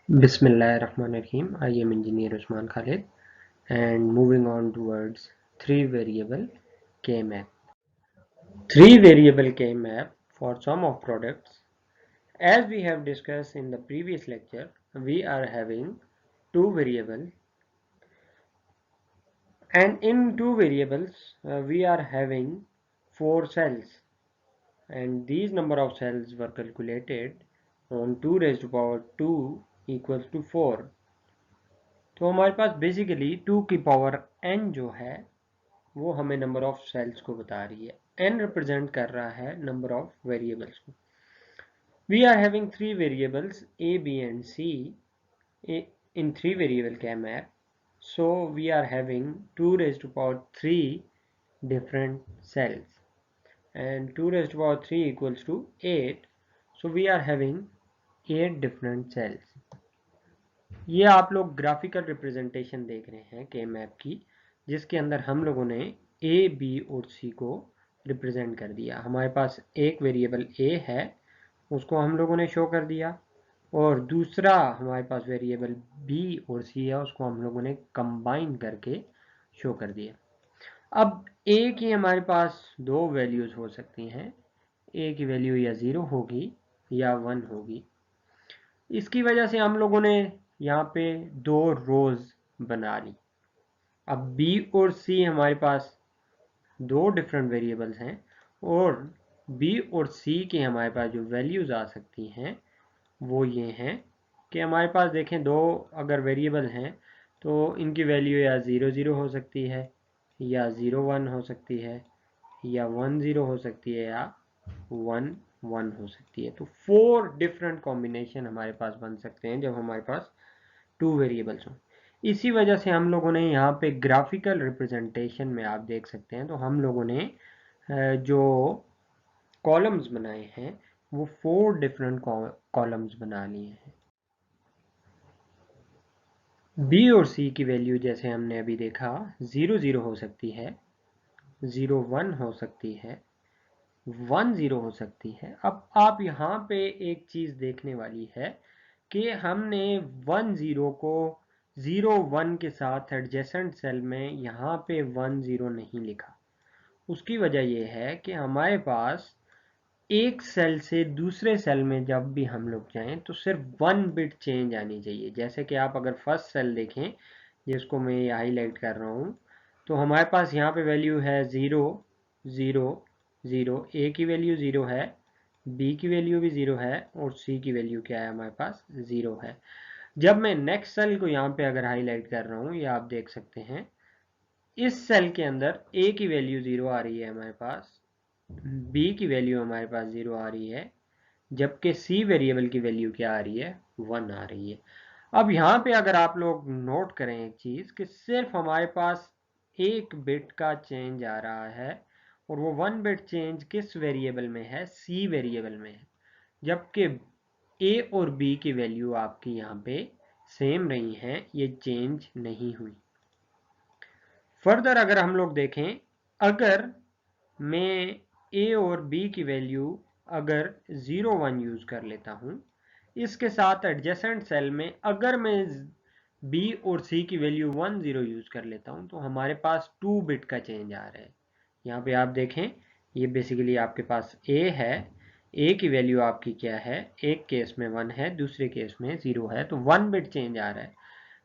Bismillahirrahmanirrahim. I am Engineer Usman Khalid and moving on towards 3 variable K-map. 3 variable K-map for sum of products. As we have discussed in the previous lecture, we are having 2 variables, and in 2 variables we are having 4 cells, and these number of cells were calculated on 2 raised to power 2 equals to 4. तो हमारे पास basically 2 की power n जो है वो हमें number of sales को बता रही है। n रिप्रेजेंट कर रहा है नंबर ऑफ वेरिएबल्स को। We are having 3 variables a b and c in 3 variable K map, so we are having 2 raised to power 3 different cells, and 2 raised to power 3 equals to 8, so we are having 8 different cells. ये आप लोग graphical representation देख रहे हैं के map की, जिसके अंदर हम लोगों ने ए बी और सी को रिप्रेजेंट कर दिया। हमारे पास एक वेरिएबल ए है, उसको हम लोगों ने शो कर दिया, और दूसरा हमारे पास वेरिएबल बी और सी है, उसको हम लोगों ने कंबाइन करके शो कर दिया। अब ए की हमारे पास दो वैल्यूज हो सकती हैं, ए की वैल्यू या 0 होगी या 1 होगी। इसकी वजह से हम लोगों ने यहाँ पे 2 रोज बना ली। अब बी और सी हमारे पास 2 डिफरेंट वेरिएबल्स हैं, और बी और सी की हमारे पास जो वैल्यूज आ सकती हैं वो ये हैं कि हमारे पास देखें 2 अगर वेरिएबल हैं तो इनकी वैल्यू या 0 0 हो सकती है, या 0 1 हो सकती है, या 1 0 हो सकती है, या 1 1 हो सकती है। तो 4 डिफरेंट कॉम्बिनेशन हमारे पास बन सकते हैं जब हमारे पास 2 वेरिएबल्स हों। इसी वजह से हम लोगों ने यहाँ पे ग्राफिकल रिप्रेजेंटेशन में आप देख सकते हैं, तो हम लोगों ने जो कॉलम्स बनाए हैं वो 4 डिफरेंट कॉलम्स बना लिए हैं। बी और सी की वैल्यू जैसे हमने अभी देखा 0 0 हो सकती है, 0 1 हो सकती है, 1 0 हो सकती है। अब आप यहाँ पे एक चीज़ देखने वाली है कि हमने 1 0 को 0 1 के साथ एडजेसेंट सेल में यहाँ पे 1 0 नहीं लिखा। उसकी वजह यह है कि हमारे पास एक सेल से दूसरे सेल में जब भी हम लोग जाएं तो सिर्फ 1 बिट चेंज आनी चाहिए। जैसे कि आप अगर फर्स्ट सेल देखें, जिसको मैं हाईलाइट कर रहा हूँ, तो हमारे पास यहाँ पे वैल्यू है 0 0 0, ए की वैल्यू 0 है, बी की वैल्यू भी 0 है, और सी की वैल्यू क्या है हमारे पास 0 है। जब मैं नेक्स्ट सेल को यहाँ पे अगर हाईलाइट कर रहा हूँ, ये आप देख सकते हैं, इस सेल के अंदर ए की वैल्यू 0 आ रही है हमारे पास, बी की वैल्यू हमारे पास 0 आ रही है, जबकि सी वेरिएबल की वैल्यू क्या आ रही है 1 आ रही है। अब यहाँ पे अगर आप लोग नोट करें एक चीज़ कि सिर्फ हमारे पास एक बिट का चेंज आ रहा है, और वो 1 बिट चेंज किस वेरिएबल में है, सी वेरिएबल में है, जबकि ए और बी की वैल्यू आपकी यहाँ पे सेम रही हैं, ये चेंज नहीं हुई। फर्दर अगर हम लोग देखें, अगर मैं ए और बी की वैल्यू अगर 0 1 यूज़ कर लेता हूँ, इसके साथ एडजेसेंट सेल में अगर मैं बी और सी की वैल्यू 1 0 यूज़ कर लेता हूँ, तो हमारे पास 2 बिट का चेंज आ रहा है। यहाँ पे आप देखें, ये बेसिकली आपके पास ए है, ए की वैल्यू आपकी क्या है, एक केस में 1 है, दूसरे केस में 0 है, तो 1 बिट चेंज आ रहा है।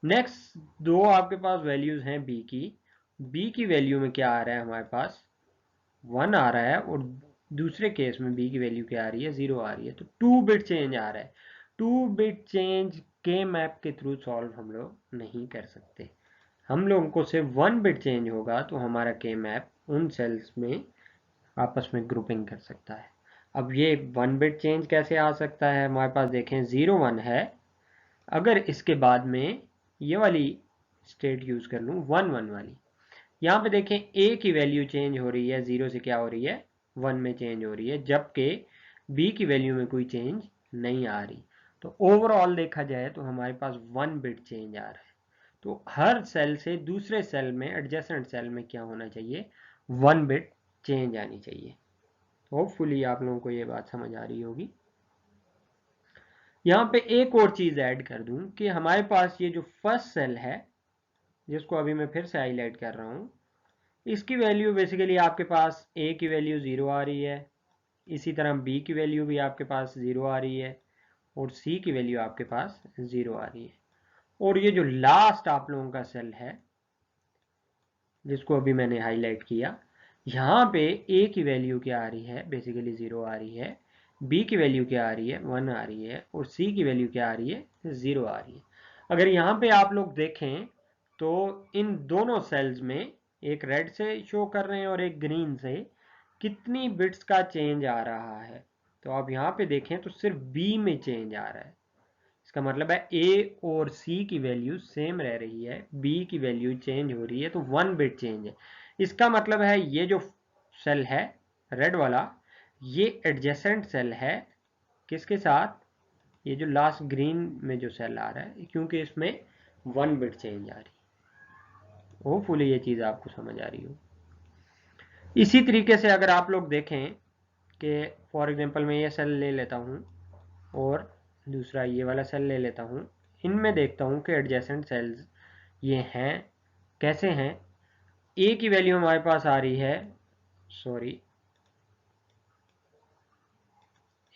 नेक्स्ट दो आपके पास वैल्यूज़ हैं बी की वैल्यू में क्या आ रहा है हमारे पास 1 आ रहा है, और दूसरे केस में बी की वैल्यू क्या आ रही है 0 आ रही है, तो 2 बिट चेंज आ रहा है। 2 बिट चेंज के मैप के थ्रू सॉल्व हम लोग नहीं कर सकते। हम लोगों को सिर्फ 1 बिट चेंज होगा तो हमारा के मैप उन सेल्स में आपस में ग्रुपिंग कर सकता है। अब ये 1 बिट चेंज कैसे आ सकता है, हमारे पास देखें 0 1 है, अगर इसके बाद में ये वाली स्टेट यूज़ कर लूँ 1 1 वाली, यहाँ पे देखें ए की वैल्यू चेंज हो रही है, 0 से क्या हो रही है 1 में चेंज हो रही है, जबकि बी की वैल्यू में कोई चेंज नहीं आ रही। तो ओवरऑल देखा जाए तो हमारे पास 1 बिट चेंज आ रहा है। तो हर सेल से दूसरे सेल में एडजेसेंट सेल में क्या होना चाहिए 1 बिट चेंज आनी चाहिए। होपफुली आप लोगों को ये बात समझ आ रही होगी। यहाँ पे एक और चीज ऐड कर दूं कि हमारे पास ये जो फर्स्ट सेल है, जिसको अभी मैं फिर से हाईलाइट कर रहा हूँ, इसकी वैल्यू बेसिकली आपके पास ए की वैल्यू 0 आ रही है, इसी तरह बी की वैल्यू भी आपके पास 0 आ रही है, और सी की वैल्यू आपके पास 0 आ रही है। और ये जो लास्ट आप लोगों का सेल है, जिसको अभी मैंने हाईलाइट किया, यहाँ पे ए की वैल्यू क्या आ रही है, बेसिकली 0 आ रही है, बी की वैल्यू क्या आ रही है, 1 आ रही है, और सी की वैल्यू क्या आ रही है, 0 आ रही है। अगर यहाँ पे आप लोग देखें तो इन दोनों सेल्स में, एक रेड से शो कर रहे हैं और एक ग्रीन से, कितनी बिट्स का चेंज आ रहा है। तो आप यहाँ पे देखें तो सिर्फ बी में चेंज आ रहा है। इसका मतलब है ए और सी की वैल्यू सेम रह रही है, बी की वैल्यू चेंज हो रही है, तो 1 बिट चेंज है। इसका मतलब है ये जो सेल है रेड वाला, ये एडजेसेंट सेल है किसके साथ, ये जो लास्ट ग्रीन में जो सेल आ रहा है, क्योंकि इसमें 1 बिट चेंज आ रही है। होपफुली ये चीज़ आपको समझ आ रही हो। इसी तरीके से अगर आप लोग देखें कि फॉर एग्जांपल मैं ये सेल ले लेता हूँ और दूसरा ये वाला सेल ले लेता हूँ, इनमें देखता हूँ कि एडजेसेंट सेल्स ये हैं, कैसे हैं। ए की वैल्यू हमारे पास आ रही है, सॉरी,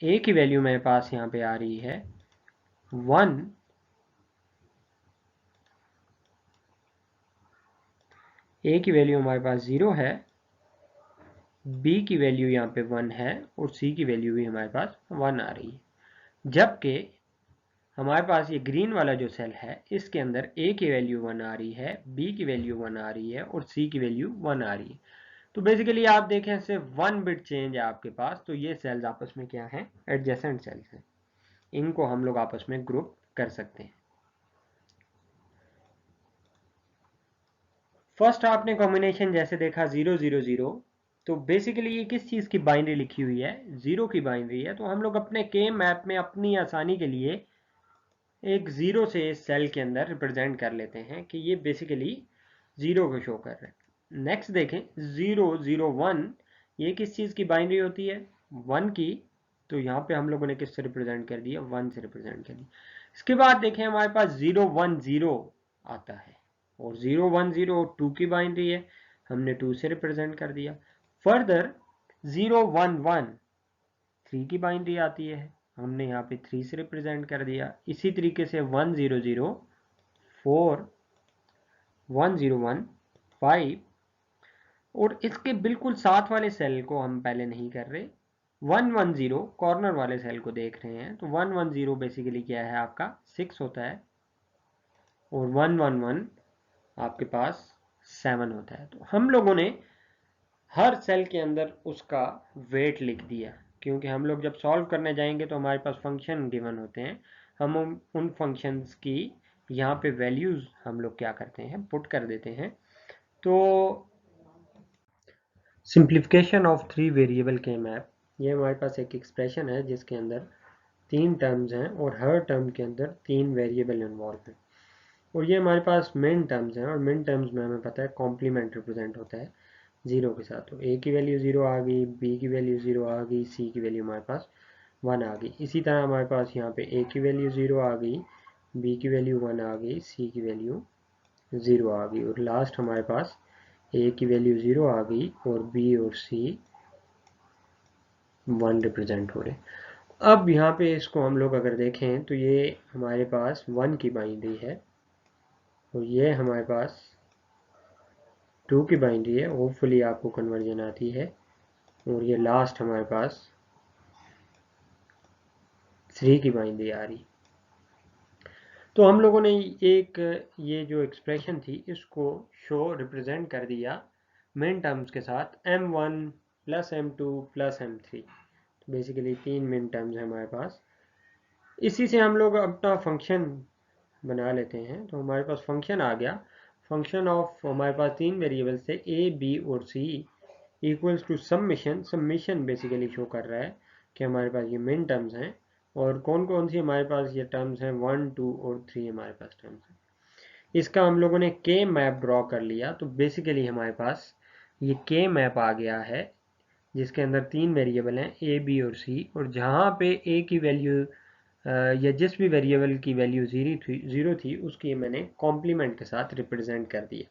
ए की वैल्यू मेरे पास यहाँ पे आ रही है 1, ए की वैल्यू हमारे पास 0 है, बी की वैल्यू यहाँ पे 1 है, और सी की वैल्यू भी हमारे पास 1 आ रही है। जबकि हमारे पास ये ग्रीन वाला जो सेल है, इसके अंदर ए की वैल्यू 1 आ रही है, बी की वैल्यू 1 आ रही है, और सी की वैल्यू 1 आ रही है। तो बेसिकली आप देखें सिर्फ 1 बिट चेंज है आपके पास, तो ये सेल्स आपस में क्या हैं, एडजेसेंट सेल्स हैं। इनको हम लोग आपस में ग्रुप कर सकते हैं। फर्स्ट आपने कॉम्बिनेशन जैसे देखा 0 0 0, तो बेसिकली ये किस चीज़ की बाइनरी लिखी हुई है, 0 की बाइनरी है। तो हम लोग अपने के मैप में अपनी आसानी के लिए एक 0 से सेल के अंदर रिप्रेजेंट कर लेते हैं कि ये बेसिकली 0 को शो कर रहे हैं। नेक्स्ट देखें 0 0 1, ये किस चीज़ की बाइनरी होती है, 1 की। तो यहाँ पे हम लोगों ने किससे रिप्रेजेंट कर दिया, 1 से रिप्रेजेंट कर दिया। इसके बाद देखें हमारे पास 0 1 0 आता है, और 0 1 0 2 की बाइनरी है, हमने 2 से रिप्रेजेंट कर दिया। फर्दर 0 1 1 3 की बाइनरी आती है, हमने यहाँ पे 3 से रिप्रेजेंट कर दिया। इसी तरीके से 1 0 0 4 1 0 1 5, और इसके बिल्कुल साथ वाले सेल को हम पहले नहीं कर रहे, 1 1 0 कॉर्नर वाले सेल को देख रहे हैं। तो 1 1 0 बेसिकली क्या है आपका 6 होता है, और 1 1 1 आपके पास 7 होता है। तो हम लोगों ने हर सेल के अंदर उसका वेट लिख दिया, क्योंकि हम लोग जब सॉल्व करने जाएंगे तो हमारे पास फंक्शन गिवन होते हैं, हम उन फंक्शंस की यहाँ पे वैल्यूज हम लोग क्या करते हैं, पुट कर देते हैं। तो सिंप्लीफिकेशन ऑफ 3 वेरिएबल के मैप, ये हमारे पास एक एक्सप्रेशन है जिसके अंदर 3 टर्म्स हैं और हर टर्म के अंदर 3 वेरिएबल इन्वॉल्व हैं, और ये हमारे पास मेन टर्म्स हैं, और मेन टर्म्स में हमें पता है कॉम्प्लीमेंट रिप्रेजेंट होता है 0 के साथ। तो ए की वैल्यू 0 आ गई, बी की वैल्यू 0 आ गई, सी की वैल्यू हमारे पास 1 आ गई। इसी तरह हमारे पास यहाँ पे ए की वैल्यू 0 आ गई, बी की वैल्यू 1 आ गई, सी की वैल्यू 0 आ गई, और लास्ट हमारे पास ए की वैल्यू 0 आ गई और बी और सी 1 रिप्रेजेंट हो रहे। अब यहाँ पे इसको हम लोग अगर देखें तो ये हमारे पास 1 की बाइनरी है, और ये हमारे पास 2 की बाइनरी है, होपफुली आपको कन्वर्जन आती है, और ये लास्ट हमारे पास 3 की बाइनरी आ रही। तो हम लोगों ने एक ये जो एक्सप्रेशन थी इसको शो रिप्रेजेंट कर दिया मेन टर्म्स के साथ m1 plus m2 plus m3। तो बेसिकली 3 मेन टर्म्स हैं हमारे पास। इसी से हम लोग अपना फंक्शन बना लेते हैं। तो हमारे पास फंक्शन आ गया, फंक्शन ऑफ हमारे पास 3 वेरिएबल से a b और c equals to summation. Summation basically show कर रहा है कि हमारे पास ये मेन टर्म्स हैं, और कौन कौन सी हमारे पास ये टर्म्स हैं, 1 2 और 3 हमारे पास टर्म्स हैं। इसका हम लोगों ने के मैप ड्रॉ कर लिया, तो बेसिकली हमारे पास ये के मैप आ गया है जिसके अंदर 3 वेरिएबल हैं a b और c, और जहाँ पे a की वैल्यू या जिस भी वेरिएबल की वैल्यू ज़ीरो थी उसकी मैंने कॉम्प्लीमेंट के साथ रिप्रेजेंट कर दिया।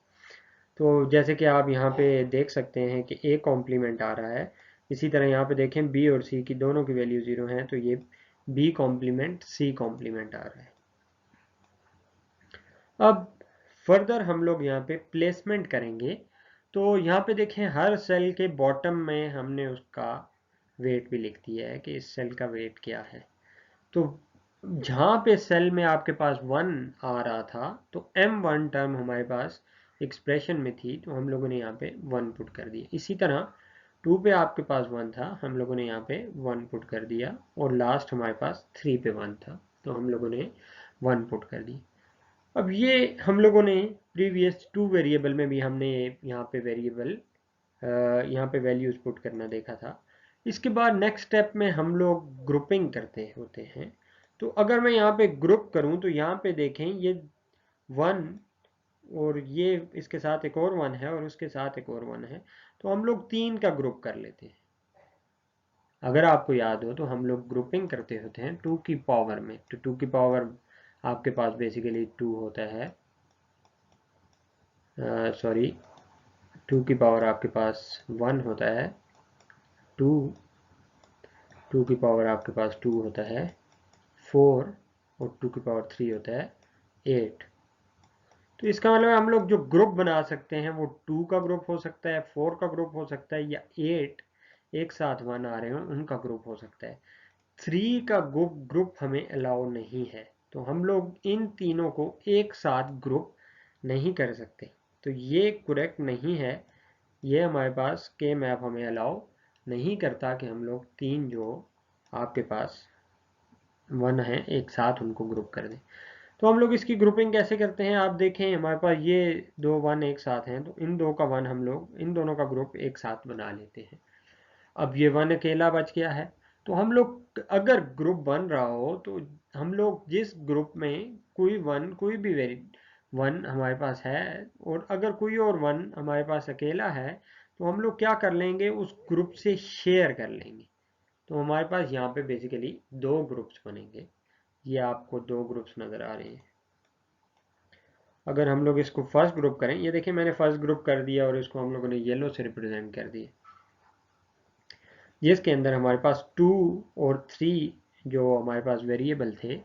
तो जैसे कि आप यहाँ पे देख सकते हैं कि ए कॉम्प्लीमेंट आ रहा है, इसी तरह यहाँ पे देखें बी और सी की दोनों की वैल्यू ज़ीरो है, तो ये बी कॉम्प्लीमेंट सी कॉम्प्लीमेंट आ रहा है। अब फर्दर हम लोग यहाँ पे प्लेसमेंट करेंगे। तो यहाँ पे देखें हर सेल के बॉटम में हमने उसका वेट भी लिख दिया है कि इस सेल का वेट क्या है। तो जहाँ पे सेल में आपके पास 1 आ रहा था तो m1 टर्म हमारे पास एक्सप्रेशन में थी, तो हम लोगों ने यहाँ पे 1 पुट कर दिया। इसी तरह 2 पे आपके पास 1 था, हम लोगों ने यहाँ पे 1 पुट कर दिया, और लास्ट हमारे पास 3 पे 1 था, तो हम लोगों ने 1 पुट कर दी। अब ये हम लोगों ने प्रीवियस 2 वेरिएबल में भी हमने यहाँ पे यहाँ पे वैल्यूज पुट करना देखा था। इसके बाद नेक्स्ट स्टेप में हम लोग ग्रुपिंग करते होते हैं। तो अगर मैं यहाँ पे ग्रुप करूँ तो यहाँ पे देखें ये 1 और ये इसके साथ एक और 1 है और उसके साथ एक और 1 है, तो हम लोग 3 का ग्रुप कर लेते हैं। अगर आपको याद हो तो हम लोग ग्रुपिंग करते होते हैं 2 की पावर में। तो 2 की पावर आपके पास बेसिकली 2 होता है, सॉरी 2 की पावर आपके पास 1 होता है, 2 की पावर आपके पास 2 होता है, 4 और 2 की पावर 3 होता है 8। तो इसका मतलब हम लोग जो ग्रुप बना सकते हैं वो 2 का ग्रुप हो सकता है, 4 का ग्रुप हो सकता है, या 8 एक साथ 1 आ रहे हो उनका ग्रुप हो सकता है। 3 का ग्रुप हमें अलाउ नहीं है, तो हम लोग इन तीनों को एक साथ ग्रुप नहीं कर सकते, तो ये करेक्ट नहीं है। ये हमारे पास के मैप हमें अलाउ नहीं करता कि हम लोग 3 जो आपके पास 1 है एक साथ उनको ग्रुप कर दें। तो हम लोग इसकी ग्रुपिंग कैसे करते हैं, आप देखें हमारे पास ये दो 1 एक साथ हैं, तो इन दो का 1 हम लोग इन दोनों का ग्रुप एक साथ बना लेते हैं। अब ये 1 अकेला बच गया है, तो हम लोग अगर ग्रुप बन रहा हो तो हम लोग जिस ग्रुप में कोई भी वेरी 1 हमारे पास है और अगर कोई और 1 हमारे पास अकेला है, तो हम लोग क्या कर लेंगे, उस ग्रुप से शेयर कर लेंगे। तो हमारे पास यहाँ पे बेसिकली 2 ग्रुप्स बनेंगे। ये आपको 2 ग्रुप्स नज़र आ रहे हैं। अगर हम लोग इसको फर्स्ट ग्रुप करें, ये देखिए मैंने फर्स्ट ग्रुप कर दिया और इसको हम लोगों ने येलो से रिप्रेजेंट कर दिया, जिसके अंदर हमारे पास 2 और 3 जो हमारे पास वेरिएबल थे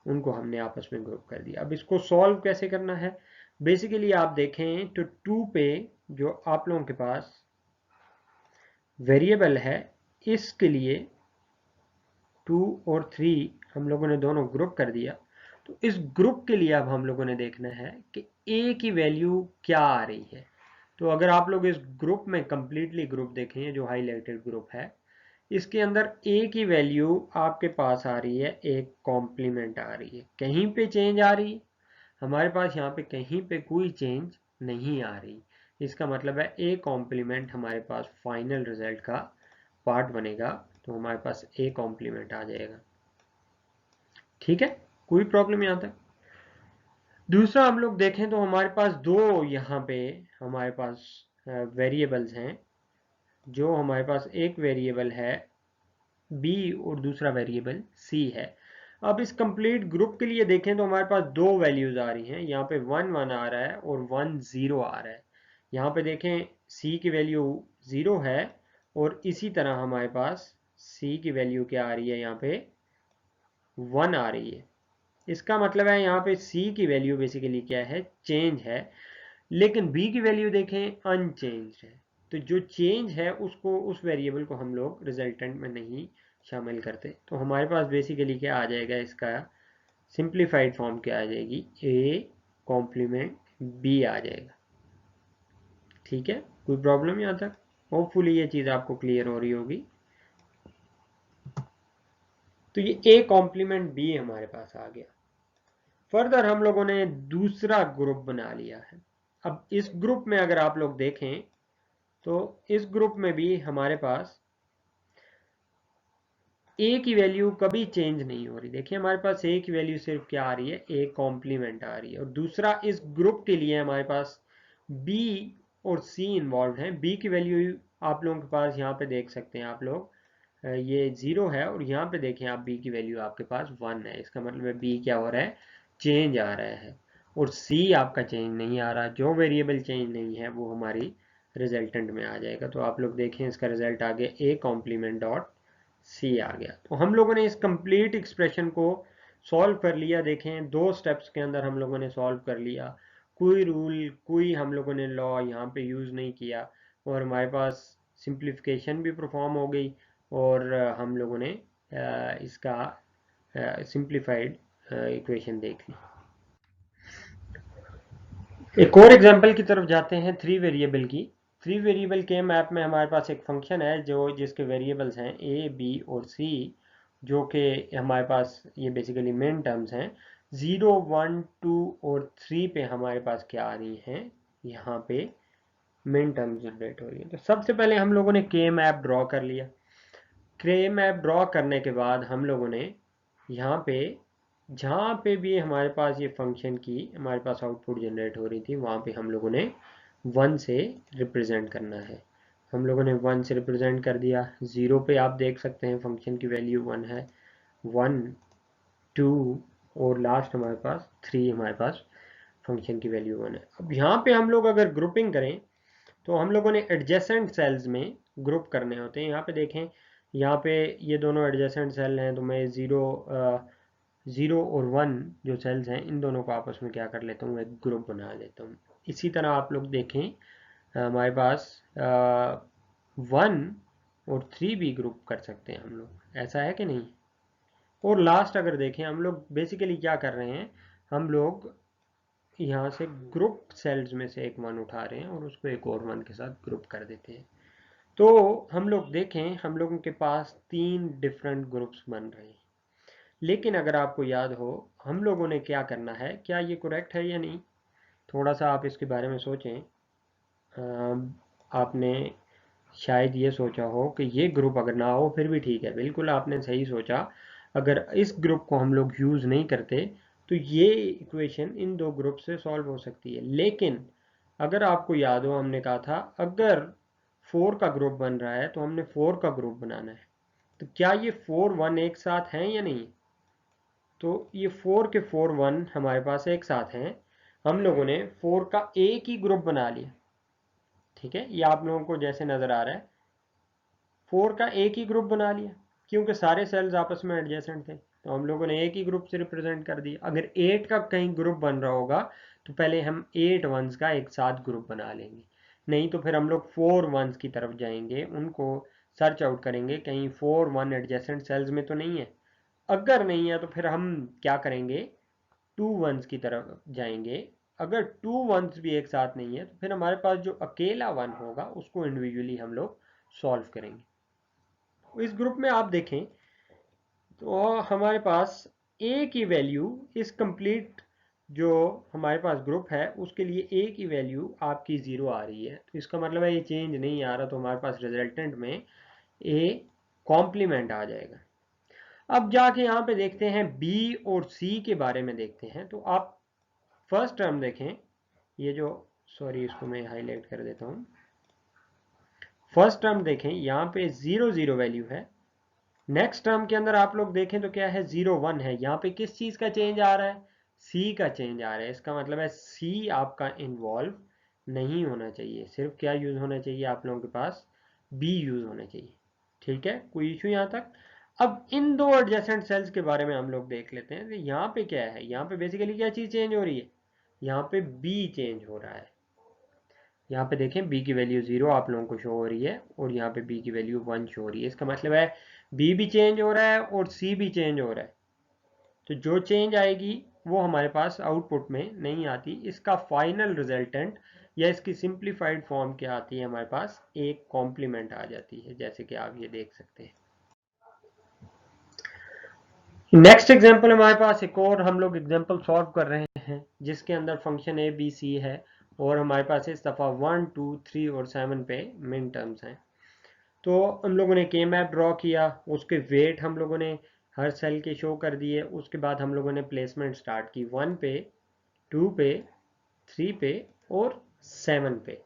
उनको हमने आपस में ग्रुप कर दिया। अब इसको सॉल्व कैसे करना है, बेसिकली आप देखें तो 2 पे जो आप लोगों के पास वेरिएबल है इसके लिए 2 और 3 हम लोगों ने दोनों ग्रुप कर दिया। तो इस ग्रुप के लिए अब हम लोगों ने देखना है कि ए की वैल्यू क्या आ रही है। तो अगर आप लोग इस ग्रुप में कंप्लीटली ग्रुप देखें, जो हाईलाइटेड ग्रुप है, इसके अंदर ए की वैल्यू आपके पास आ रही है एक कॉम्प्लीमेंट आ रही है। कहीं पे चेंज आ रही है, हमारे पास यहाँ पे कहीं पे कोई चेंज नहीं आ रही। इसका मतलब है ए कॉम्प्लीमेंट हमारे पास फाइनल रिजल्ट का पार्ट बनेगा, तो हमारे पास ए कॉम्प्लीमेंट आ जाएगा। ठीक है, कोई प्रॉब्लम यहाँ तक। दूसरा हम लोग देखें तो हमारे पास दो यहाँ पे हमारे पास वेरिएबल्स हैं। जो हमारे पास एक वेरिएबल है b और दूसरा वेरिएबल c है। अब इस कंप्लीट ग्रुप के लिए देखें तो हमारे पास दो वैल्यूज आ रही हैं, यहाँ पे 1 1 आ रहा है और 1 0 आ रहा है। यहाँ पे देखें c की वैल्यू 0 है और इसी तरह हमारे पास c की वैल्यू क्या आ रही है, यहाँ पे 1 आ रही है। इसका मतलब है यहाँ पे c की वैल्यू बेसिकली क्या है, चेंज है, लेकिन b की वैल्यू देखें अनचेंज है। तो जो चेंज है उसको उस वेरिएबल को हम लोग रिजल्टेंट में नहीं शामिल करते। तो हमारे पास बेसिकली क्या आ जाएगा, इसका सिंप्लीफाइड फॉर्म क्या आ जाएगी, a कॉम्प्लीमेंट b आ जाएगा। ठीक है, कोई प्रॉब्लम यहाँ तक, होपफुली ये चीज़ आपको क्लियर हो रही होगी। तो ये a कॉम्प्लीमेंट b हमारे पास आ गया। फर्दर हम लोगों ने दूसरा ग्रुप बना लिया है। अब इस ग्रुप में अगर आप लोग देखें तो इस ग्रुप में भी हमारे पास ए की वैल्यू कभी चेंज नहीं हो रही। देखिए हमारे पास ए की वैल्यू सिर्फ क्या आ रही है, ए कॉम्प्लीमेंट आ रही है। और दूसरा इस ग्रुप के लिए हमारे पास बी और सी इन्वॉल्व है। बी की वैल्यू आप लोगों के पास यहाँ पे देख सकते हैं आप लोग ये 0 है और यहाँ पे देखें आप b की वैल्यू आपके पास 1 है। इसका मतलब है b क्या हो रहा है, चेंज आ रहा है। और c आपका चेंज नहीं आ रहा। जो वेरिएबल चेंज नहीं है वो हमारी रिजल्टेंट में आ जाएगा। तो आप लोग देखें इसका रिजल्ट आ गया a कॉम्प्लीमेंट डॉट c आ गया। तो हम लोगों ने इस कंप्लीट एक्सप्रेशन को सॉल्व कर लिया। देखें 2 स्टेप्स के अंदर हम लोगों ने सॉल्व कर लिया। कोई रूल, कोई हम लोगों ने लॉ यहाँ पे यूज़ नहीं किया और हमारे पास सिंप्लीफिकेशन भी परफॉर्म हो गई और हम लोगों ने इसका सिंप्लीफाइड इक्वेशन देख ली। एक और एग्जांपल की तरफ जाते हैं 3 वेरिएबल की। 3 वेरिएबल के मैप में हमारे पास एक फंक्शन है जिसके वेरिएबल्स हैं a, b और c, जो कि हमारे पास ये बेसिकली मेन टर्म्स हैं। 0, 1, 2 और 3 पे हमारे पास क्या आ रही हैं, यहाँ पे मेन टर्म्स जनरेट हो रही है। तो सबसे पहले हम लोगों ने के मैप ड्रॉ कर लिया। के मैप ड्रॉ करने के बाद हम लोगों ने यहाँ पे जहाँ पे भी हमारे पास ये फंक्शन की हमारे पास आउटपुट जनरेट हो रही थी, वहाँ पे हम लोगों ने 1 से रिप्रेजेंट करना है। हम लोगों ने 1 से रिप्रेजेंट कर दिया। 0 पे आप देख सकते हैं फंक्शन की वैल्यू 1 है। 1, 2 और लास्ट हमारे पास 3 हमारे पास फंक्शन की वैल्यू 1 है। अब यहाँ पे हम लोग अगर ग्रुपिंग करें तो हम लोगों ने एडजेसेंट सेल्स में ग्रुप करने होते हैं। यहाँ पे देखें, यहाँ पे ये दोनों एडजेसेंट सेल हैं, तो मैं 0 और 1 जो सेल्स हैं इन दोनों को आपस में क्या कर लेता हूँ, एक ग्रुप बना लेता हूँ। इसी तरह आप लोग देखें हमारे पास 1 और 3 भी ग्रुप कर सकते हैं हम लोग, ऐसा है कि नहीं। और लास्ट अगर देखें हम लोग बेसिकली क्या कर रहे हैं, हम लोग यहाँ से ग्रुप सेल्स में से एक 1 उठा रहे हैं और उसको एक और 1 के साथ ग्रुप कर देते हैं। तो हम लोग देखें हम लोगों के पास 3 डिफरेंट ग्रुप्स बन रहे हैं। लेकिन अगर आपको याद हो हम लोगों ने क्या करना है, क्या ये करेक्ट है या नहीं, थोड़ा सा आप इसके बारे में सोचें। आपने शायद ये सोचा हो कि ये ग्रुप अगर ना हो फिर भी ठीक है, बिल्कुल आपने सही सोचा। अगर इस ग्रुप को हम लोग यूज़ नहीं करते तो ये इक्वेशन इन 2 ग्रुप से सॉल्व हो सकती है। लेकिन अगर आपको याद हो हमने कहा था अगर 4 का ग्रुप बन रहा है तो हमने 4 का ग्रुप बनाना है। तो क्या ये 4 1 एक साथ हैं या नहीं, तो ये 4 के 4 1 हमारे पास एक साथ हैं। हम लोगों ने 4 का एक ही ग्रुप बना लिया। ठीक है, ये आप लोगों को जैसे नज़र आ रहा है 4 का एक ही ग्रुप बना लिया क्योंकि सारे सेल्स आपस में एडजेसेंट थे, तो हम लोगों ने एक ही ग्रुप से रिप्रेजेंट कर दिया। अगर 8 का कहीं ग्रुप बन रहा होगा तो पहले हम 8 वंस का एक साथ ग्रुप बना लेंगे, नहीं तो फिर हम लोग 4 वंस की तरफ जाएंगे, उनको सर्च आउट करेंगे कहीं 4 1 एडजेसेंट सेल्स में तो नहीं है। अगर नहीं है तो फिर हम क्या करेंगे, 2 वंस की तरफ जाएंगे। अगर 2 वंस भी एक साथ नहीं है तो फिर हमारे पास जो अकेला 1 होगा उसको इंडिविजुअली हम लोग सॉल्व करेंगे। इस ग्रुप में आप देखें तो हमारे पास ए की वैल्यू इस कंप्लीट जो हमारे पास ग्रुप है उसके लिए ए की वैल्यू आपकी 0 आ रही है। तो इसका मतलब है ये चेंज नहीं आ रहा, तो हमारे पास रिजल्टेंट में ए कॉम्प्लीमेंट आ जाएगा। अब जाके यहाँ पे देखते हैं बी और सी के बारे में देखते हैं। तो आप फर्स्ट टर्म देखें, ये जो सॉरी इसको मैं हाईलाइट कर देता हूँ। फर्स्ट टर्म देखें यहाँ पे 0 0 वैल्यू है। नेक्स्ट टर्म के अंदर आप लोग देखें तो क्या है, 0 1 है। यहाँ पे किस चीज़ का चेंज आ रहा है, सी का चेंज आ रहा है। इसका मतलब है सी आपका इन्वॉल्व नहीं होना चाहिए, सिर्फ क्या यूज़ होना चाहिए आप लोगों के पास, बी यूज़ होना चाहिए। ठीक है, कोई इशू यहाँ तक। अब इन 2 एडजेसेंट सेल्स के बारे में हम लोग देख लेते हैं। तो यहाँ पे क्या है, यहाँ पे बेसिकली क्या चीज़ चेंज हो रही है, यहाँ पे बी चेंज हो रहा है। यहाँ पे देखें b की वैल्यू 0 आप लोगों को शो हो रही है और यहाँ पे b की वैल्यू 1 शो हो रही है। इसका मतलब है b भी चेंज हो रहा है और c भी चेंज हो रहा है। तो जो चेंज आएगी वो हमारे पास आउटपुट में नहीं आती। इसका फाइनल रिजल्टेंट या इसकी सिंप्लीफाइड फॉर्म क्या आती है, हमारे पास एक कॉम्प्लीमेंट आ जाती है, जैसे कि आप ये देख सकते हैं। नेक्स्ट एग्जांपल हमारे पास एक और हम लोग एग्जांपल सॉल्व कर रहे हैं जिसके अंदर फंक्शन ए बी सी है और हमारे पास इस दफ़ा 1 2 3 और 7 पे मिन टर्म्स हैं। तो हम लोगों ने के मैप ड्रॉ किया, उसके वेट हम लोगों ने हर सेल के शो कर दिए। उसके बाद हम लोगों ने प्लेसमेंट स्टार्ट की 1 पे 2 पे 3 पे और 7 पे।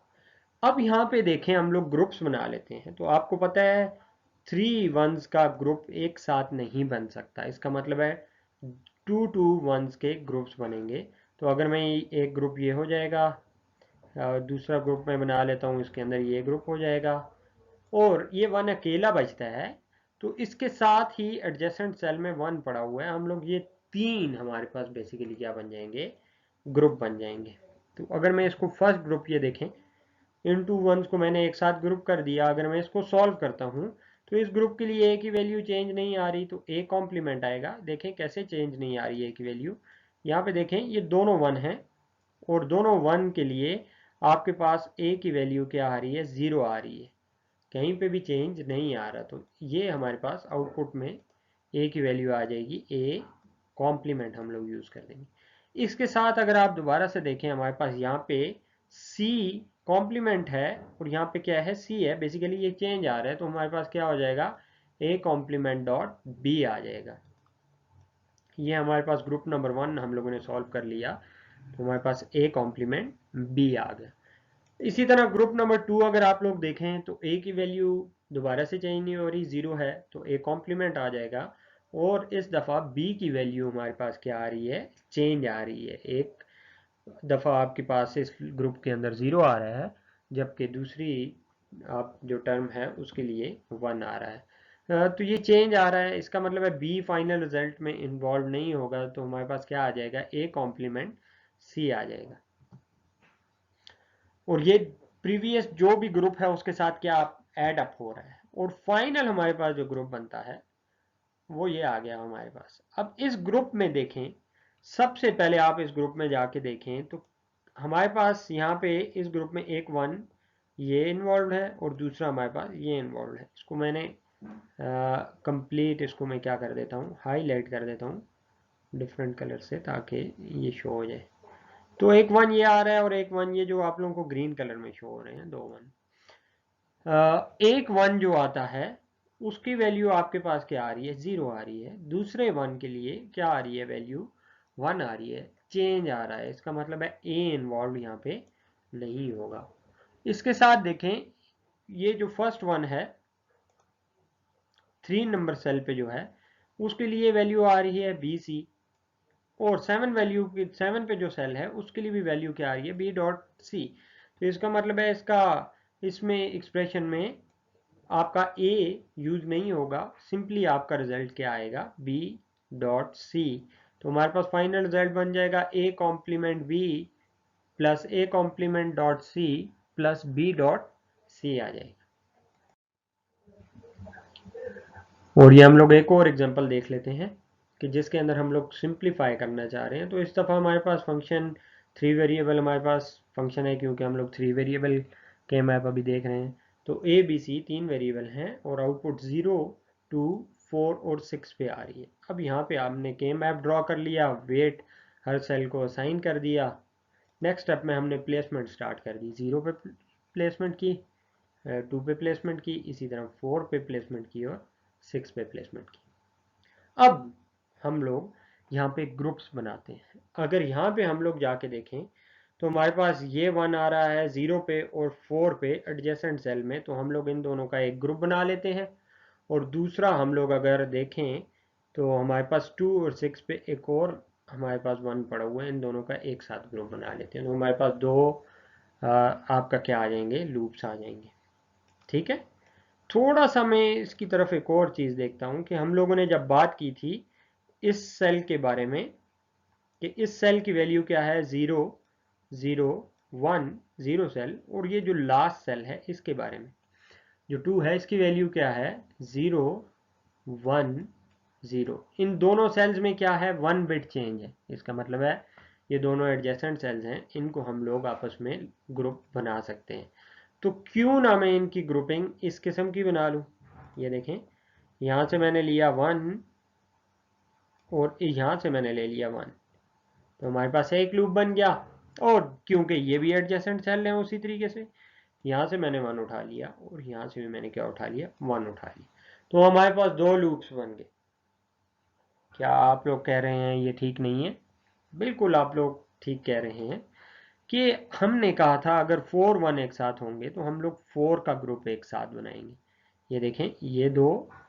अब यहाँ पे देखें हम लोग ग्रुप्स बना लेते हैं। तो आपको पता है 3 वंस का ग्रुप एक साथ नहीं बन सकता। इसका मतलब है 2 वंस के ग्रुप्स बनेंगे। तो अगर मैं एक ग्रुप ये हो जाएगा, दूसरा ग्रुप मैं बना लेता हूँ, इसके अंदर ये ग्रुप हो जाएगा और ये 1 अकेला बचता है, तो इसके साथ ही एडजेसेंट सेल में 1 पड़ा हुआ है। हम लोग ये 3 हमारे पास बेसिकली क्या बन जाएंगे, ग्रुप बन जाएंगे। तो अगर मैं इसको फर्स्ट ग्रुप ये देखें, इन 2 वंस को मैंने एक साथ ग्रुप कर दिया। अगर मैं इसको सॉल्व करता हूँ तो इस ग्रुप के लिए ए की वैल्यू चेंज नहीं आ रही, तो ए कॉम्प्लीमेंट आएगा। देखें कैसे चेंज नहीं आ रही है ए की वैल्यू। यहाँ पे देखें ये दोनों 1 हैं और दोनों 1 के लिए आपके पास ए की वैल्यू क्या आ रही है, 0 आ रही है, कहीं पे भी चेंज नहीं आ रहा। तो ये हमारे पास आउटपुट में ए की वैल्यू आ जाएगी, ए कॉम्प्लीमेंट हम लोग यूज कर देंगे। इसके साथ अगर आप दोबारा से देखें, हमारे पास यहाँ पे सी कॉम्प्लीमेंट है और यहाँ पे क्या है, सी है। बेसिकली ये चेंज आ रहा है, तो हमारे पास क्या हो जाएगा, ए कॉम्प्लीमेंट डॉट बी आ जाएगा। ये हमारे पास ग्रुप नंबर 1 हम लोगों ने सॉल्व कर लिया, तो हमारे पास ए कॉम्प्लीमेंट बी आ गया। इसी तरह ग्रुप नंबर 2 अगर आप लोग देखें तो ए की वैल्यू दोबारा से चेंज नहीं हो रही, 0 है, तो ए कॉम्प्लीमेंट आ जाएगा। और इस दफ़ा बी की वैल्यू हमारे पास क्या आ रही है, चेंज आ रही है। एक दफ़ा आपके पास इस ग्रुप के अंदर 0 आ रहा है, जबकि दूसरी आप जो टर्म है उसके लिए 1 आ रहा है। तो ये चेंज आ रहा है, इसका मतलब है बी फाइनल रिजल्ट में इन्वॉल्व नहीं होगा, तो हमारे पास क्या आ जाएगा, ए कॉम्प्लीमेंट सी आ जाएगा। और ये प्रीवियस जो भी ग्रुप है उसके साथ क्या ऐड अप हो रहा है, और फाइनल हमारे पास जो ग्रुप बनता है वो ये आ गया हमारे पास। अब इस ग्रुप में देखें, सबसे पहले आप इस ग्रुप में जाके देखें तो हमारे पास यहाँ पे इस ग्रुप में एक 1 ये इन्वॉल्व है और दूसरा हमारे पास ये इन्वॉल्व है। इसको मैंने कंप्लीट इसको मैं क्या कर देता हूँ, हाईलाइट कर देता हूँ डिफरेंट कलर से, ताकि ये शो हो जाए। तो एक 1 ये आ रहा है और एक 1 ये जो आप लोगों को ग्रीन कलर में शो हो रहे हैं, 2 1। एक 1 जो आता है उसकी वैल्यू आपके पास क्या आ रही है, 0 आ रही है। दूसरे 1 के लिए क्या आ रही है, वैल्यू 1 आ रही है, चेंज आ रहा है। इसका मतलब है ए इन्वॉल्व यहाँ पे नहीं होगा। इसके साथ देखें, ये जो फर्स्ट 1 है 3 नंबर सेल पे जो है, उसके लिए वैल्यू आ रही है बी सी, और 7 पे जो सेल है उसके लिए भी वैल्यू क्या आ रही है, बी डॉट सी। तो इसका मतलब है इसमें एक्सप्रेशन में आपका ए यूज नहीं होगा, सिंपली आपका रिजल्ट क्या आएगा, बी डॉट सी। तो हमारे पास फाइनल रिजल्ट बन जाएगा A complement B plus A complement dot C plus B dot C आ जाएगा। और ये हम लोग एक और एग्जांपल देख लेते हैं कि जिसके अंदर हम लोग सिंप्लीफाई करना चाह रहे हैं। तो इस दफ़ा हमारे पास फंक्शन 3 वेरिएबल हमारे पास फंक्शन है, क्योंकि हम लोग 3 वेरिएबल के मैप अभी देख रहे हैं। तो ए बी सी 3 वेरिएबल हैं और आउटपुट 0 2 4 और 6 पे आ रही है। अब यहाँ पे आपने के मैप ड्रॉ कर लिया, वेट हर सेल को असाइन कर दिया। नेक्स्ट स्टेप में हमने प्लेसमेंट स्टार्ट कर दी, 0 पे प्लेसमेंट की, 2 पे प्लेसमेंट की, इसी तरह 4 पे प्लेसमेंट की और 6 पे प्लेसमेंट की। अब हम लोग यहाँ पे ग्रुप्स बनाते हैं। अगर यहाँ पे हम लोग जाके देखें तो हमारे पास ये 1 आ रहा है 0 पे और 4 पे एडजेसेंट सेल में, तो हम लोग इन दोनों का एक ग्रुप बना लेते हैं। और दूसरा हम लोग अगर देखें तो हमारे पास 2 और 6 पे एक और हमारे पास 1 पड़ा हुआ है, इन दोनों का एक साथ ग्रुप बना लेते हैं। तो हमारे पास दो आपका क्या आ जाएंगे, लूप्स आ जाएंगे। ठीक है, थोड़ा सा मैं इसकी तरफ एक और चीज़ देखता हूँ कि हम लोगों ने जब बात की थी इस सेल के बारे में कि इस सेल की वैल्यू क्या है, 0 0 1 0 सेल, और ये जो लास्ट सेल है इसके बारे में जो 2 है इसकी वैल्यू क्या है, 0 1 0। इन दोनों सेल्स में क्या है, 1 बिट चेंज है। इसका मतलब है ये दोनों एडजेसेंट सेल्स हैं, इनको हम लोग आपस में ग्रुप बना सकते हैं। तो क्यों ना मैं इनकी ग्रुपिंग इस किस्म की बना लूँ। ये देखें, यहाँ से मैंने लिया 1 और यहाँ से मैंने ले लिया 1, तो हमारे पास एक लूप बन गया। और क्योंकि ये भी एडजेसेंट सेल है, उसी तरीके से यहाँ से मैंने 1 उठा लिया और यहाँ से भी मैंने क्या उठा लिया, 1 उठा लिया। तो हमारे पास 2 लूप्स बन गए। क्या आप लोग कह रहे हैं ये ठीक नहीं है? बिल्कुल आप लोग ठीक कह रहे हैं कि हमने कहा था अगर 4 1 एक साथ होंगे तो हम लोग 4 का ग्रुप एक साथ बनाएंगे। ये देखें, ये दो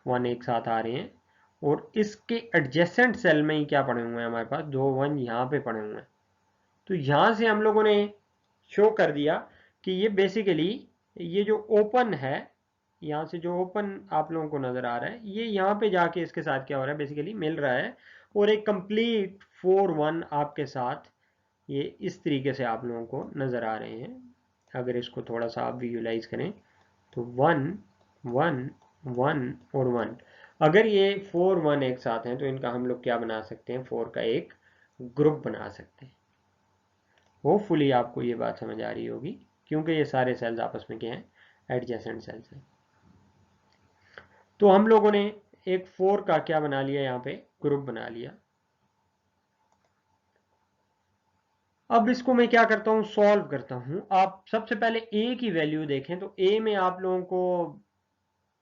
1 एक साथ आ रहे हैं और इसके एडजेसेंट सेल में ही क्या पड़े हुए हैं हमारे पास, 2 1 यहाँ पे पड़े हुए हैं। तो यहाँ से हम लोगों ने शो कर दिया कि ये बेसिकली ये जो ओपन है, यहाँ से जो ओपन आप लोगों को नज़र आ रहा है, ये यहाँ पे जाके इसके साथ क्या हो रहा है, बेसिकली मिल रहा है और एक कंप्लीट 4 1 आपके साथ ये इस तरीके से आप लोगों को नज़र आ रहे हैं। अगर इसको थोड़ा सा आप विजुलाइज करें तो 1 1 1 और 1, अगर ये 4 1 एक साथ हैं तो इनका हम लोग क्या बना सकते हैं, 4 का एक ग्रुप बना सकते हैं। होपफुली आपको ये बात समझ आ रही होगी, क्योंकि ये सारे सेल्स आपस में क्या हैं, एडजेसेंट सेल्स हैं। तो हम लोगों ने एक 4 का क्या बना लिया, यहाँ पे ग्रुप बना लिया। अब इसको मैं क्या करता हूँ, सॉल्व करता हूँ। आप सबसे पहले ए की वैल्यू देखें तो ए में आप लोगों को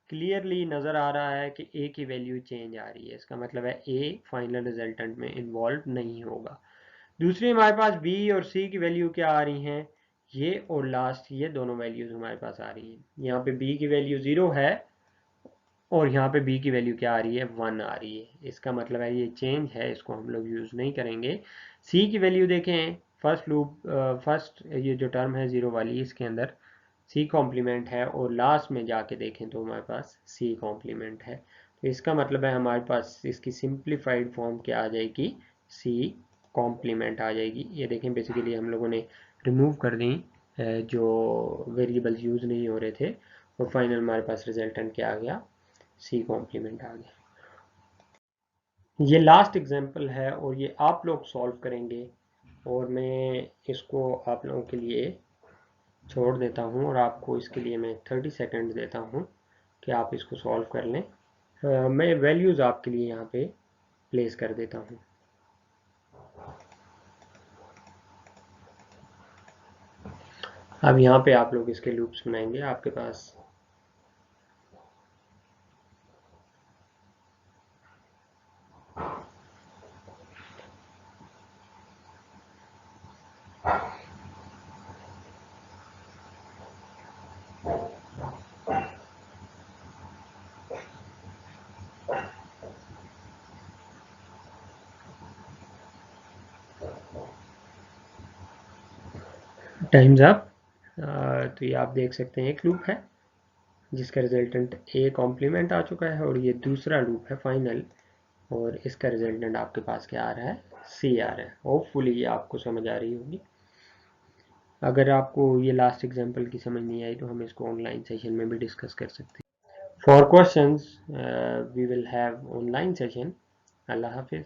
क्लियरली नज़र आ रहा है कि ए की वैल्यू चेंज आ रही है, इसका मतलब है ए फाइनल रिजल्टेंट में इन्वॉल्व नहीं होगा। दूसरी हमारे पास बी और सी की वैल्यू क्या आ रही हैं, ये और लास्ट ये दोनों वैल्यूज हमारे पास आ रही हैं। यहाँ पे बी की वैल्यू 0 है और यहाँ पे बी की वैल्यू क्या आ रही है, 1 आ रही है। इसका मतलब है ये चेंज है, इसको हम लोग यूज़ नहीं करेंगे। सी की वैल्यू देखें, फर्स्ट लूप फर्स्ट ये जो टर्म है 0 वाली, इसके अंदर सी कॉम्प्लीमेंट है और लास्ट में जाके देखें तो हमारे पास सी कॉम्प्लीमेंट है। तो इसका मतलब है हमारे पास इसकी सिंप्लीफाइड फॉर्म क्या आ जाएगी, सी कॉम्प्लीमेंट आ जाएगी। ये देखें, बेसिकली हम लोगों ने रिमूव कर दी जो वेरिएबल्स यूज़ नहीं हो रहे थे और फाइनल हमारे पास रिजल्टेंट क्या आ गया, सी कॉम्प्लीमेंट आ गया। ये लास्ट एग्जांपल है और ये आप लोग सॉल्व करेंगे और मैं इसको आप लोगों के लिए छोड़ देता हूँ और आपको इसके लिए मैं 30 सेकंड देता हूँ कि आप इसको सॉल्व कर लें। मैं वैल्यूज़ आपके लिए यहाँ पे प्लेस कर देता हूँ। अब यहाँ पे आप लोग इसके लूप्स बनाएंगे। आपके पास टाइम्स अप। तो ये आप देख सकते हैं एक लूप है जिसका रिजल्टेंट ए कॉम्प्लीमेंट आ चुका है और ये दूसरा लूप है फाइनल और इसका रिजल्टेंट आपके पास क्या आ रहा है, सी आ रहा है। होपफुली ये आपको समझ आ रही होगी। अगर आपको ये लास्ट एग्जांपल की समझ नहीं आई तो हम इसको ऑनलाइन सेशन में भी डिस्कस कर सकते हैं। For questions we will have online session. अल्लाह हाफिज़।